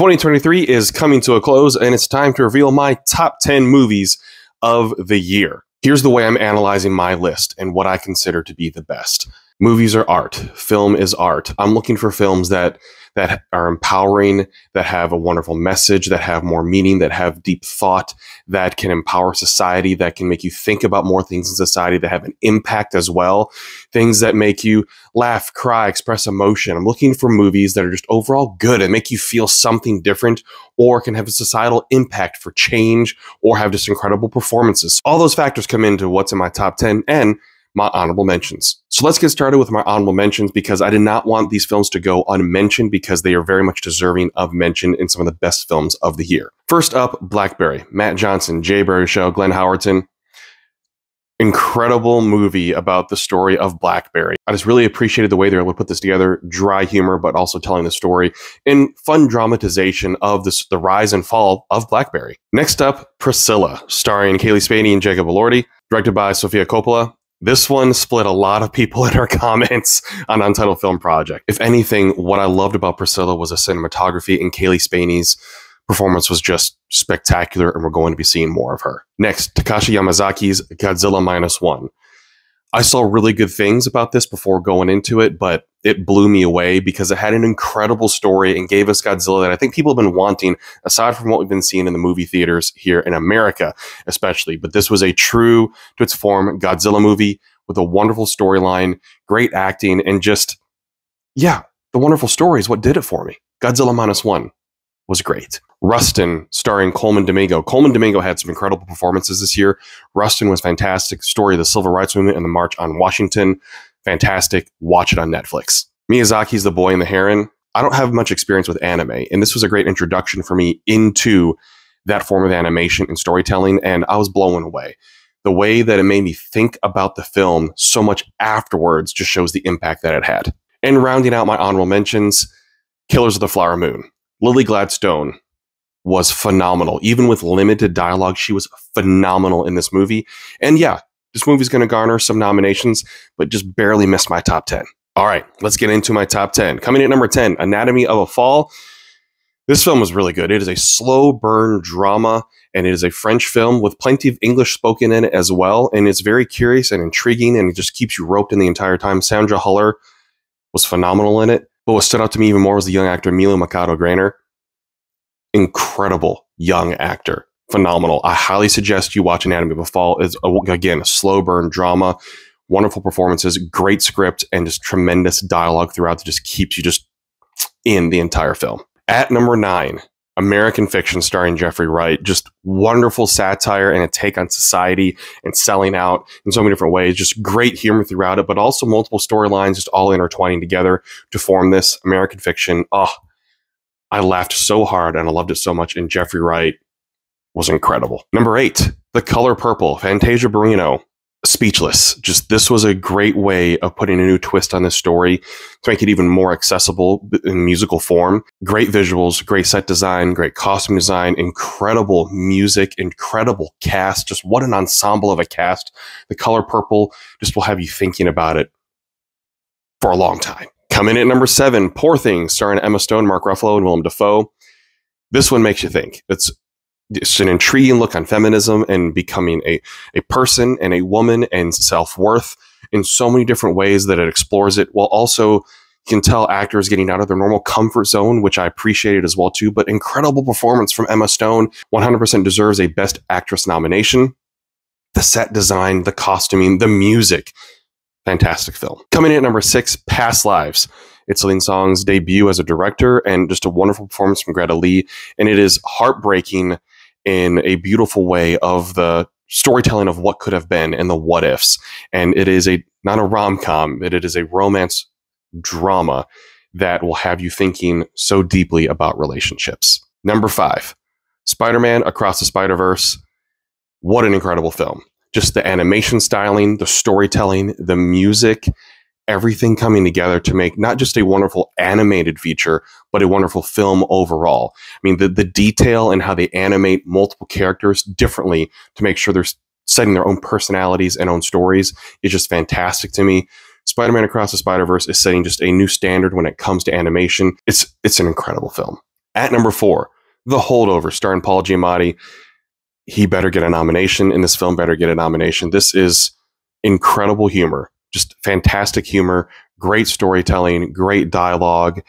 2023 is coming to a close, and it's time to reveal my top 10 movies of the year. Here's the way I'm analyzing my list and what I consider to be the best. Movies are art. Film is art. I'm looking for films that are empowering, that have a wonderful message, that have more meaning, that have deep thought, that can empower society, that can make you think about more things in society, that have an impact as well. Things that make you laugh, cry, express emotion. I'm looking for movies that are just overall good and make you feel something different, or can have a societal impact for change, or have just incredible performances. All those factors come into what's in my top 10 and my honorable mentions. So let's get started with my honorable mentions, because I did not want these films to go unmentioned, because they are very much deserving of mention in some of the best films of the year. First up, Blackberry. Matt Johnson, Jay Baruchel, Glenn Howerton. Incredible movie about the story of Blackberry. I just really appreciated the way they were able to put this together. Dry humor, but also telling the story in fun dramatization of the rise and fall of Blackberry. Next up, Priscilla, starring Kaylee Spaney and Jacob Elordi, directed by Sofia Coppola. This one split a lot of people in our comments on Untitled Film Project. If anything, what I loved about Priscilla was the cinematography, and Kaylee Spaney's performance was just spectacular, and we're going to be seeing more of her. Next, Takashi Yamazaki's Godzilla Minus One. I saw really good things about this before going into it, but it blew me away because it had an incredible story and gave us Godzilla that I think people have been wanting, aside from what we've been seeing in the movie theaters here in America, especially. But this was a true to its form Godzilla movie with a wonderful storyline, great acting, and just, yeah, the wonderful story is what did it for me. Godzilla Minus One was great. Rustin, starring Colman Domingo. Colman Domingo had some incredible performances this year. Rustin was fantastic. Story of the Civil Rights Movement and the March on Washington. Fantastic. Watch it on Netflix. Miyazaki's The Boy and the Heron. I don't have much experience with anime, and this was a great introduction for me into that form of animation and storytelling, and I was blown away. The way that it made me think about the film so much afterwards just shows the impact that it had. And rounding out my honorable mentions, Killers of the Flower Moon. Lily Gladstone was phenomenal. Even with limited dialogue, she was phenomenal in this movie. And yeah, this movie's going to garner some nominations, but just barely missed my top 10. All right, let's get into my top 10. Coming in at number 10, Anatomy of a Fall. This film was really good. It is a slow burn drama, and it is a French film with plenty of English spoken in it as well. And it's very curious and intriguing, and it just keeps you roped in the entire time. Sandra Huller was phenomenal in it. But what stood out to me even more was the young actor, Milo Mercado Grainer. Incredible young actor. Phenomenal. I highly suggest you watch Anatomy of a Fall. It's, again, a slow burn drama, wonderful performances, great script, and just tremendous dialogue throughout that just keeps you just in the entire film. At number 9, American Fiction, starring Jeffrey Wright. Just wonderful satire and a take on society and selling out in so many different ways. Just great humor throughout it, but also multiple storylines just all intertwining together to form this American Fiction. Oh, I laughed so hard and I loved it so much, and Jeffrey Wright was incredible. Number 8, The Color Purple, Fantasia Barrino. Speechless. Just, this was a great way of putting a new twist on this story to make it even more accessible in musical form. Great visuals, great set design, great costume design, incredible music, incredible cast. Just what an ensemble of a cast. The Color Purple just will have you thinking about it for a long time. Coming in at number 7, Poor Things, starring Emma Stone, Mark Ruffalo, and Willem Dafoe. This one makes you think. It's an intriguing look on feminism and becoming a person and a woman and self-worth in so many different ways that it explores it, while also you can tell actors getting out of their normal comfort zone, which I appreciated as well too. But incredible performance from Emma Stone. 100% deserves a Best Actress nomination. The set design, the costuming, the music. Fantastic film. Coming in at number 6, Past Lives. It's Celine Song's debut as a director, and just a wonderful performance from Greta Lee. And it is heartbreaking in a beautiful way of the storytelling of what could have been and the what ifs. And it is not a rom-com, but it is a romance drama that will have you thinking so deeply about relationships. Number 5, Spider-Man Across the Spider-Verse. What an incredible film. Just the animation styling, the storytelling, the music, everything coming together to make not just a wonderful animated feature, but a wonderful film overall. I mean, the detail and how they animate multiple characters differently to make sure they're setting their own personalities and own stories is just fantastic to me. Spider-Man Across the Spider-Verse is setting just a new standard when it comes to animation. It's an incredible film. At number 4, The Holdovers, starring Paul Giamatti. He better get a nomination, and this film better get a nomination. This is incredible humor, just fantastic humor, great storytelling, great dialogue,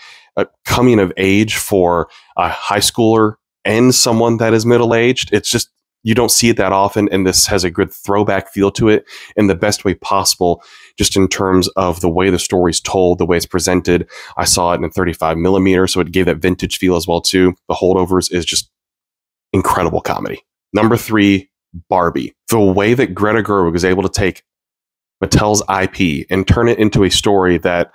coming of age for a high schooler and someone that is middle-aged. It's just, you don't see it that often, and this has a good throwback feel to it in the best way possible, just in terms of the way the story's told, the way it's presented. I saw it in 35 millimeter, so it gave that vintage feel as well, too. The Holdovers is just incredible comedy. Number 3, Barbie. The way that Greta Gerwig was able to take Mattel's IP and turn it into a story that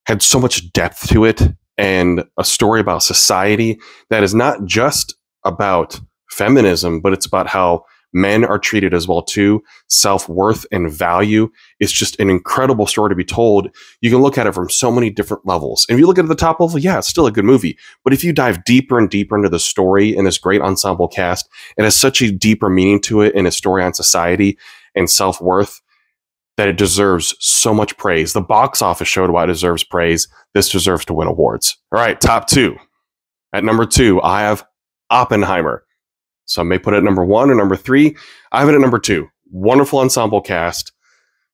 had so much depth to it, and a story about society that is not just about feminism, but it's about how men are treated as well too. Self-worth and value is just an incredible story to be told. You can look at it from so many different levels. And if you look at it at the top level, yeah, it's still a good movie. But if you dive deeper and deeper into the story and this great ensemble cast, it has such a deeper meaning to it in a story on society and self-worth that it deserves so much praise. The box office showed why it deserves praise. This deserves to win awards. All right, top 2. At number 2, I have Oppenheimer. Some may put it at number 1 or number 3. I have it at number 2. Wonderful ensemble cast.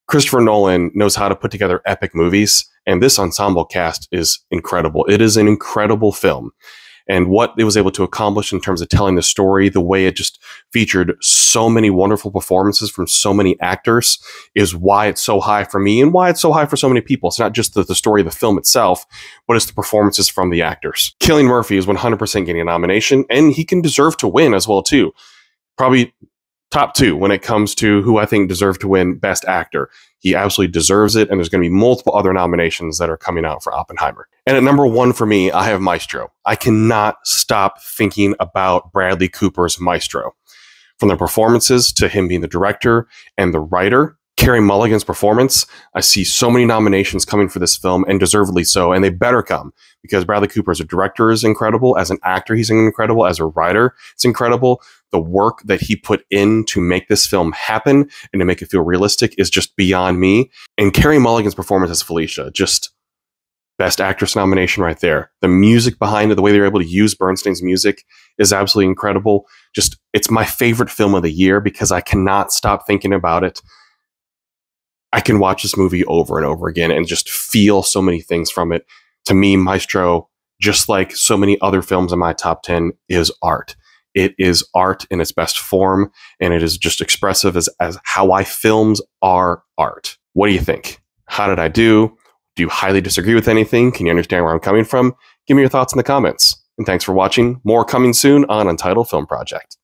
Christopher Nolan knows how to put together epic movies, and this ensemble cast is incredible. It is an incredible film. And what it was able to accomplish in terms of telling the story, the way it just featured so many wonderful performances from so many actors, is why it's so high for me and why it's so high for so many people. It's not just the story of the film itself, but it's the performances from the actors. Cillian Murphy is 100% getting a nomination, and he can deserve to win as well, too. Probably top 2 when it comes to who I think deserve to win Best Actor. He absolutely deserves it, and there's going to be multiple other nominations that are coming out for Oppenheimer. And at number 1 for me, I have Maestro. I cannot stop thinking about Bradley Cooper's Maestro. From the performances to him being the director and the writer, Carey Mulligan's performance, I see so many nominations coming for this film, and deservedly so, and they better come, because Bradley Cooper as a director is incredible. As an actor, he's incredible. As a writer, it's incredible. The work that he put in to make this film happen and to make it feel realistic is just beyond me. And Carey Mulligan's performance as Felicia, just Best Actress nomination right there. The music behind it, the way they were able to use Bernstein's music is absolutely incredible. Just, it's my favorite film of the year because I cannot stop thinking about it. I can watch this movie over and over again and just feel so many things from it. To me, Maestro, just like so many other films in my top 10, is art. It is art in its best form, and it is just expressive as how films are art. What do you think? How did I do? Do you highly disagree with anything? Can you understand where I'm coming from? Give me your thoughts in the comments. And thanks for watching. More coming soon on Untitled Film Project.